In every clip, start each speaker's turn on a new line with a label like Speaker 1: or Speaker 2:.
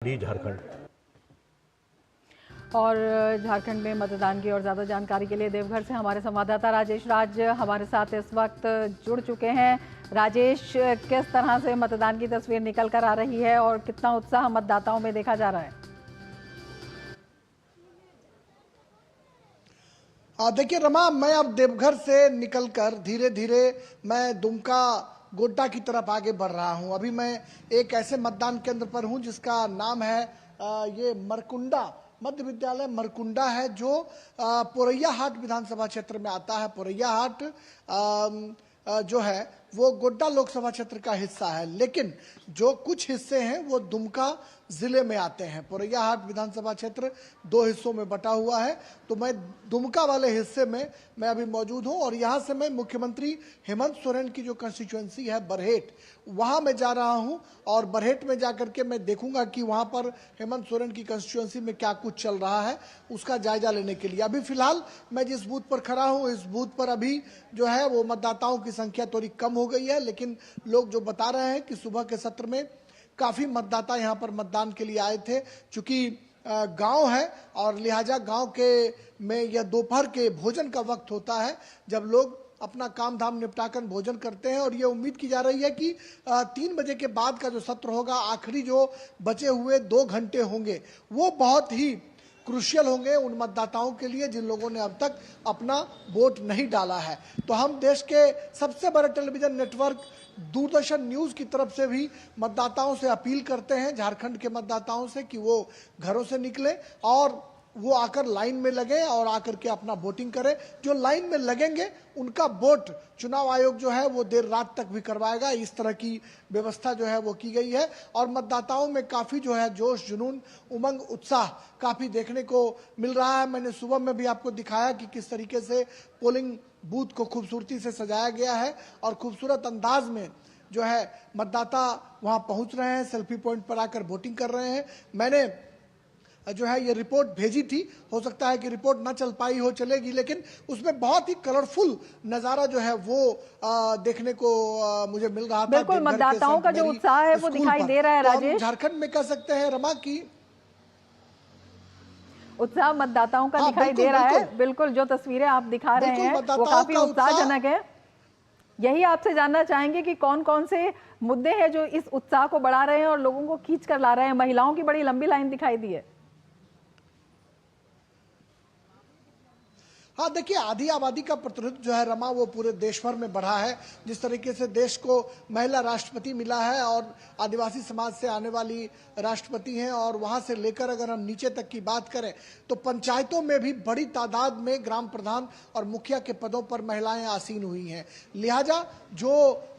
Speaker 1: झारखंड।
Speaker 2: और झारखंड में मतदान की और ज़्यादा जानकारी के लिए देवघर से हमारे संवाददाता राजेश राज हमारे साथ इस वक्त जुड़ चुके हैं। राजेश, किस तरह से मतदान की तस्वीर निकल कर आ रही है और कितना उत्साह मतदाताओं में देखा जा रहा है?
Speaker 3: देखिए रमा, मैं अब देवघर से निकलकर धीरे धीरे मैं दुमका गोड्डा की तरफ आगे बढ़ रहा हूं। अभी मैं एक ऐसे मतदान केंद्र पर हूं जिसका नाम है ये मरकुंडा मध्य विद्यालय मरकुंडा है, जो पोरैया हाट विधानसभा क्षेत्र में आता है। पोरैया हाट जो है वो गोड्डा लोकसभा क्षेत्र का हिस्सा है, लेकिन जो कुछ हिस्से हैं वो दुमका जिले में आते हैं। पोरैया हाट विधानसभा क्षेत्र दो हिस्सों में बटा हुआ है, तो मैं दुमका वाले हिस्से में मैं अभी मौजूद हूं और यहां से मैं मुख्यमंत्री हेमंत सोरेन की जो कंस्टिट्यूएंसी है बरहेट, वहां मैं जा रहा हूं और बरहेट में जाकर के मैं देखूंगा कि वहां पर हेमंत सोरेन की कंस्टिट्यूएंसी में क्या कुछ चल रहा है, उसका जायजा लेने के लिए। अभी फिलहाल मैं जिस बूथ पर खड़ा हूं, इस बूथ पर अभी जो है वो मतदाताओं की संख्या थोड़ी कम हो गई है, लेकिन लोग जो बता रहे हैं कि सुबह के सत्र में काफी मतदाता यहां पर मतदान के लिए आए थे। चूंकि गांव है और लिहाजा गांव के में यह दोपहर के भोजन का वक्त होता है, जब लोग अपना काम धाम निपटाकर भोजन करते हैं और ये उम्मीद की जा रही है कि 3 बजे के बाद का जो सत्र होगा, आखिरी जो बचे हुए 2 घंटे होंगे, वो बहुत ही क्रूशियल होंगे उन मतदाताओं के लिए जिन लोगों ने अब तक अपना वोट नहीं डाला है। तो हम देश के सबसे बड़े टेलीविजन नेटवर्क दूरदर्शन न्यूज की तरफ से भी मतदाताओं से अपील करते हैं, झारखंड के मतदाताओं से, कि वो घरों से निकले और वो आकर लाइन में लगे और आकर के अपना वोटिंग करें। जो लाइन में लगेंगे उनका वोट चुनाव आयोग जो है वो देर रात तक भी करवाएगा। इस तरह की व्यवस्था जो है वो की गई है और मतदाताओं में काफी जो है जोश, जुनून, उमंग, उत्साह काफी देखने को मिल रहा है। मैंने सुबह में भी आपको दिखाया कि किस तरीके से पोलिंग बूथ को खूबसूरती से सजाया गया है और खूबसूरत अंदाज में जो है मतदाता वहां पहुंच रहे हैं, सेल्फी पॉइंट पर आकर वोटिंग कर रहे हैं। मैंने जो है ये रिपोर्ट भेजी थी, हो सकता है कि रिपोर्ट ना चल पाई हो, चलेगी, लेकिन उसमें बहुत ही कलरफुल नजारा जो है वो देखने को मुझे मिल रहा था।
Speaker 2: बिल्कुल, मतदाताओं का जो उत्साह है वो दिखाई दे रहा है। राजेश,
Speaker 3: झारखंड में कह सकते हैं रमा की
Speaker 2: उत्साह मतदाताओं का दिखाई दे रहा है। बिल्कुल, जो तस्वीरें आप दिखा रहे हैं वो काफी उत्साहजनक है। यही आपसे जानना चाहेंगे कि कौन कौन से मुद्दे हैं जो इस उत्साह को बढ़ा रहे हैं और लोगों को खींच कर ला रहे हैं। महिलाओं की बड़ी लंबी लाइन दिखाई दी है।
Speaker 3: हाँ, देखिए, आधी आबादी का प्रतिनिधित्व जो है रमा वो पूरे देश भर में बढ़ा है। जिस तरीके से देश को महिला राष्ट्रपति मिला है और आदिवासी समाज से आने वाली राष्ट्रपति हैं, और वहां से लेकर अगर हम नीचे तक की बात करें तो पंचायतों में भी बड़ी तादाद में ग्राम प्रधान और मुखिया के पदों पर महिलाएं आसीन हुई हैं। लिहाजा जो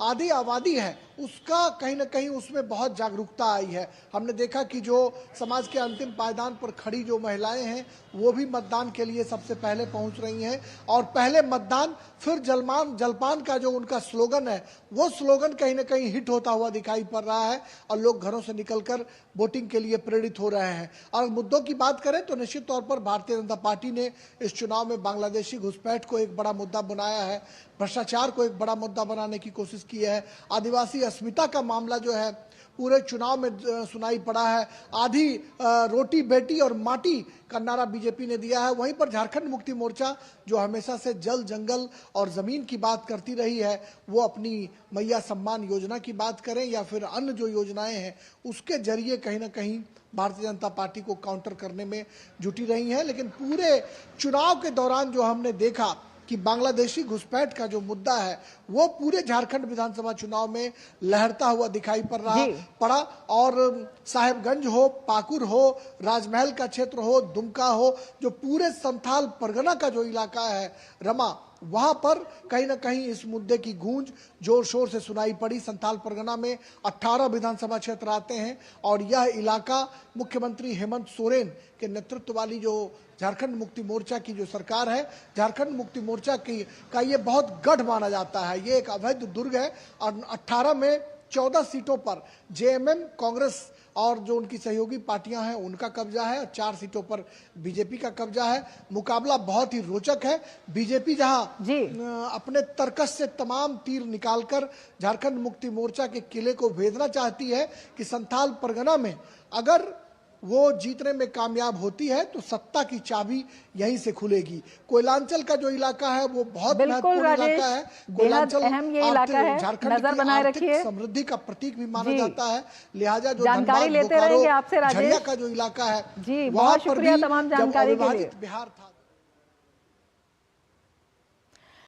Speaker 3: आधी आबादी है उसका कहीं ना कहीं उसमें बहुत जागरूकता आई है। हमने देखा कि जो समाज के अंतिम पायदान पर खड़ी जो महिलाएं हैं वो भी मतदान के लिए सबसे पहले पहुंच रही हैं और पहले मतदान फिर जलपान का जो उनका स्लोगन है वो स्लोगन कहीं ना कहीं हिट होता हुआ दिखाई पड़ रहा है और लोग घरों से निकलकर वोटिंग के लिए प्रेरित हो रहे हैं। और मुद्दों की बात करें तो निश्चित तौर पर भारतीय जनता पार्टी ने इस चुनाव में बांग्लादेशी घुसपैठ को एक बड़ा मुद्दा बनाया है, भ्रष्टाचार को एक बड़ा मुद्दा बनाने की कोशिश की है, आदिवासी अस्मिता का मामला जो है पूरे चुनाव में सुनाई पड़ा है, आधी रोटी बेटी और माटी का नारा बीजेपी ने दिया है। वहीं पर झारखंड मुक्ति मोर्चा जो हमेशा से जल, जंगल और जमीन की बात करती रही है, वो अपनी मैया सम्मान योजना की बात करें या फिर अन्य जो योजनाएं हैं उसके जरिए कहीं ना कहीं भारतीय जनता पार्टी को काउंटर करने में जुटी रही है। लेकिन पूरे चुनाव के दौरान जो हमने देखा कि बांग्लादेशी घुसपैठ का जो मुद्दा है वो पूरे झारखंड विधानसभा चुनाव में लहरता हुआ दिखाई पड़ा और साहेबगंज हो, पाकुड़ हो, राजमहल का क्षेत्र हो, दुमका हो, जो पूरे संथाल परगना का जो इलाका है रमा, वहां पर कहीं ना कहीं इस मुद्दे की गूंज जोर शोर से सुनाई पड़ी। संथाल परगना में 18 विधानसभा क्षेत्र आते हैं और यह इलाका मुख्यमंत्री हेमंत सोरेन के नेतृत्व वाली जो झारखंड मुक्ति मोर्चा की जो सरकार है, झारखंड मुक्ति मोर्चा का ये बहुत गढ़ माना जाता है। ये एक अवैध दुर्ग है और 18 में 14 सीटों पर जेएमएम, कांग्रेस और जो उनकी सहयोगी पार्टियां हैं उनका कब्जा है और 4 सीटों पर बीजेपी का कब्जा है। मुकाबला बहुत ही रोचक है। बीजेपी जहां अपने तर्कस से तमाम तीर निकालकर झारखंड मुक्ति मोर्चा के किले को भेदना चाहती है कि संथाल परगना में अगर वो जीतने में कामयाब होती है तो सत्ता की चाबी यहीं से खुलेगी। कोयलांचल का जो इलाका है वो बहुत महत्वपूर्ण इलाका है। कोयलांचल
Speaker 2: अहम ये इलाका है,
Speaker 3: झारखंड
Speaker 2: नजर
Speaker 3: की
Speaker 2: बनाए
Speaker 3: आर्थिक
Speaker 2: रखिए,
Speaker 3: समृद्धि का प्रतीक भी माना जाता है। लिहाजा जो
Speaker 2: जानकारी लेते रहेंगे आपसे राजेश
Speaker 3: का जो इलाका है
Speaker 2: जी,
Speaker 3: वहां
Speaker 2: बहुत
Speaker 3: पर
Speaker 2: शुक्रिया
Speaker 3: भी
Speaker 2: तमाम
Speaker 3: जब
Speaker 2: जानकारी के लिए।
Speaker 3: अविभाजित बिहार था